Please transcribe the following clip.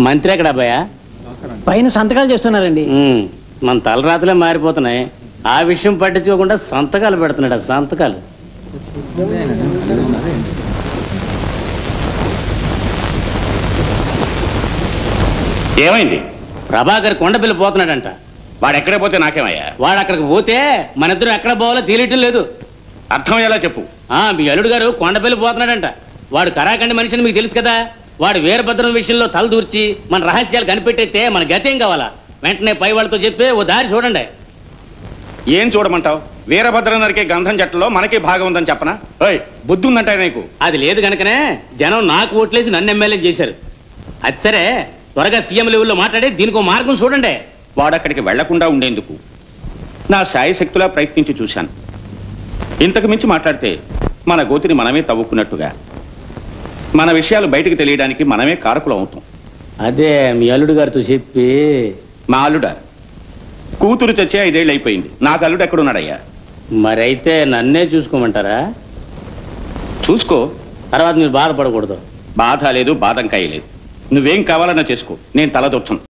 మంత్రి ఎక్కడ అబ్బాయ? పైన సంతకాలు చేస్తున్నారండి. మన తలరాతలే మారిపోతున్నాయి. ఆ విషయం పట్టించుకోకుండా సంతకాలు పెడుతున్నాడు. సంతకాలు ఏమైంది? ప్రభాకర్ కొండపిల్లి పోతున్నాడంట. వాడు ఎక్కడ పోతే నాకేమయ్యా? వాడు అక్కడికి పోతే మన ఇద్దరు ఎక్కడ పోవాలో తెలియటం లేదు. అర్థమయ్యేలా చెప్పు. మీ అల్లుడు గారు కొండపిల్లి పోతున్నాడంట. వాడు కరాకండి మనిషిని మీకు తెలుసు కదా. వాడు వీరభద్రం విషయంలో తల దూర్చి మన రహస్యాలు కనిపెట్టేస్తే మన గతేం కావాలా? వెంటనే పై వాళ్ళతో చెప్పి ఓ దారి చూడండి. ఏం చూడమంటావు? వీరభద్ర నరికే గంధం జట్టలో మనకి భాగం ఉందని చెప్పనా? ఓయ్, బుద్ధి ఉందంటే నీకు? అది లేదు కనుకనే జనం నాకు ఓట్లేసి నన్ను ఎమ్మెల్యే చేశారు. అది సరే, త్వరగా సీఎం లెవెల్లో మాట్లాడి దీనికో మార్గం చూడండి. వాడక్కడికి వెళ్లకుండా ఉండేందుకు నా శాయశక్తులా ప్రయత్నించి చూశాను. ఇంతకు మించి మాట్లాడితే మన గోతిని మనమే తవ్వుకున్నట్టుగా మన విషయాలు బయటికి తెలియడానికి మనమే కారకులం అవుతాం. అదే మీ అల్లుడు గారితో చెప్పి. మా అల్లుడా? కూతురు చచ్చే 5 ఏళ్ళు అయిపోయింది. నాకు అల్లుడు ఎక్కడున్నాడయ్యా? మరైతే నన్నే చూసుకోమంటారా? చూసుకో, తర్వాత మీరు బాధపడకూడదు. బాధ లేదు, బాదంకాయ లేదు. నువ్వేం కావాలన్నా చేసుకో, నేను తలదొచ్చను.